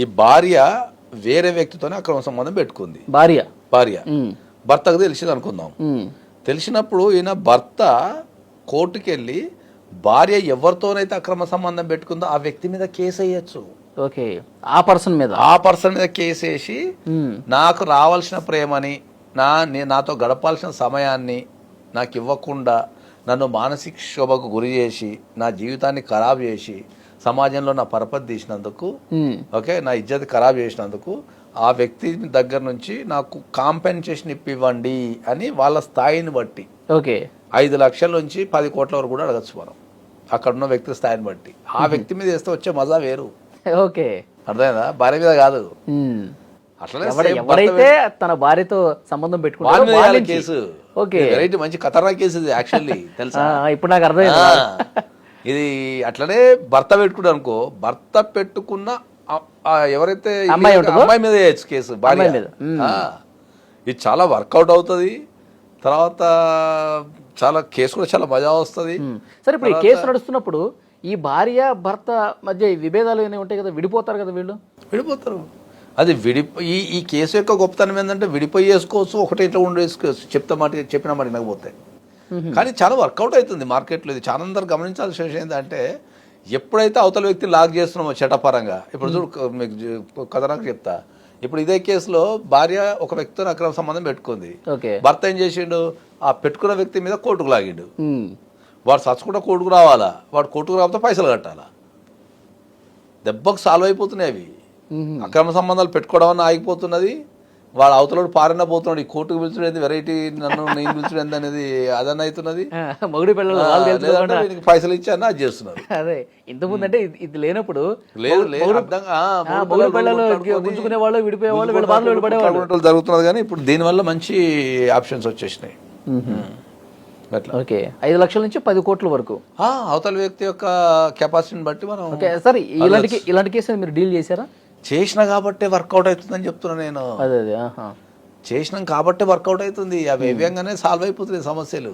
ఈ భార్య వేరే వ్యక్తితోనే అక్రమ సంబంధం పెట్టుకుంది. భార్య భర్తకు తెలిసింది అనుకుందాం. తెలిసినప్పుడు ఈయన భర్త కోర్టుకి వెళ్ళి భార్య ఎవరితోనైతే అక్రమ సంబంధం పెట్టుకుందో ఆ వ్యక్తి మీద కేసు వేయచ్చు. ఓకే, ఆ పర్సన్ మీద కేసు వేసి నాకు రావాల్సిన ప్రేమని నాతో గడపాల్సిన సమయాన్ని నాకు ఇవ్వకుండా నన్ను మానసిక శోభకు గురి చేసి నా జీవితాన్ని ఖరాబ్ చేసి సమాజంలో నా పరపతి తీసినందుకు, ఓకే, నా ఇజ్జత్ ఖరాబ్ చేసినందుకు ఆ వ్యక్తి దగ్గర నుంచి నాకు కాంపెన్సేషన్ ఇవ్వండి అని వాళ్ళ స్థాయిని బట్టి, ఓకే, 5 లక్షల నుంచి 10 కోట్ల వరకు కూడా అడగచ్చు మనం. అక్కడ ఉన్న వ్యక్తి స్థాయిని బట్టి ఆ వ్యక్తి మీద వేస్తే వచ్చే మజా వేరు. ఓకే, అర్థమైందా? భార్య మీద కాదు. అట్లనే ఎవరైతే తన భార్యతో సంబంధం పెట్టుకుంటారో కేసు. ఓకే, వెరైటీ మంచి ఖతర్నాక్ కేసు ఇది యాక్చువల్లీ. తెలుసా? ఇప్పుడు నాకు అర్థమైంది. ఇది అట్లనే భర్త పెట్టుకున్నాడు అనుకో, భర్త పెట్టుకున్న ఎవరైతే అమ్మాయి మీద వేయచ్చు కేసు, భార్య మీద. ఇది చాలా వర్కౌట్ అవుతుంది. తర్వాత చాలా కేసు కూడా చాలా మజా వస్తుంది. సరే, ఇప్పుడు ఈ కేసు నడుస్తున్నప్పుడు ఈ భార్య భర్త మధ్య విభేదాలు ఏమైనా ఉంటాయి కదా, విడిపోతారు కదా వీళ్ళు? విడిపోతారు. అది ఈ కేసు యొక్క గొప్పతనం ఏంటంటే విడిపోయి వేసుకోవచ్చు, ఒకటే ఇట్లా ఉండేసుకోవచ్చు, చెప్పిన మాట వినకపోతే. కానీ చాలా వర్కౌట్ అవుతుంది మార్కెట్లో. ఇది చాలా అందరూ గమనించాల్సిన విషయం ఏంటంటే ఎప్పుడైతే అవతల వ్యక్తిని లాక్ చేస్తున్నామో చట్టపరంగా, ఇప్పుడు చూడు మీకు కథనాకు చెప్తా. ఇప్పుడు ఇదే కేసులో భార్య ఒక వ్యక్తితో అక్రమ సంబంధం పెట్టుకుంది. భర్త ఏం చేసిండు, ఆ పెట్టుకున్న వ్యక్తి మీద కోర్టుకు లాగిండు. వాడు సచ్చకుండా కోర్టుకు రావాలా, వాడు కోర్టుకు రాకపోతే పైసలు కట్టాలా. దెబ్బకు సాల్వ్ అయిపోతున్నాయి అవి. అక్రమ సంబంధాలు పెట్టుకోవడం అన్న ఆగిపోతున్నది. వాడు అవతల పారిన పోతున్నాడు. ఈ కోర్టుకు పిలుచుడేది వెరైటీ, నేను పిలుచుడేది అనేది అదన్న అవుతున్నది. పైసలు ఇచ్చి అన్న అది చేస్తున్నారు. అదే ఇంతకుముందు అంటే ఇది లేనప్పుడు జరుగుతున్నది. కానీ ఇప్పుడు దీనివల్ల మంచి ఆప్షన్స్ వచ్చేసినాయి. ఓకే, 5 లక్షల నుంచి 10 కోట్ల వరకు అవతల వ్యక్తి యొక్క కెపాసిటీని బట్టి మనం. సరే, ఇలాంటి కేసు మీరు డీల్ చేశారా? చేసినా కాబట్టే వర్కౌట్ అవుతుందని చెప్తున్నా నేను. అదే చేసినాం కాబట్టే వర్కౌట్ అవుతుంది. అవి వేగంగానే సాల్వ్ అయిపోతుంది సమస్యలు.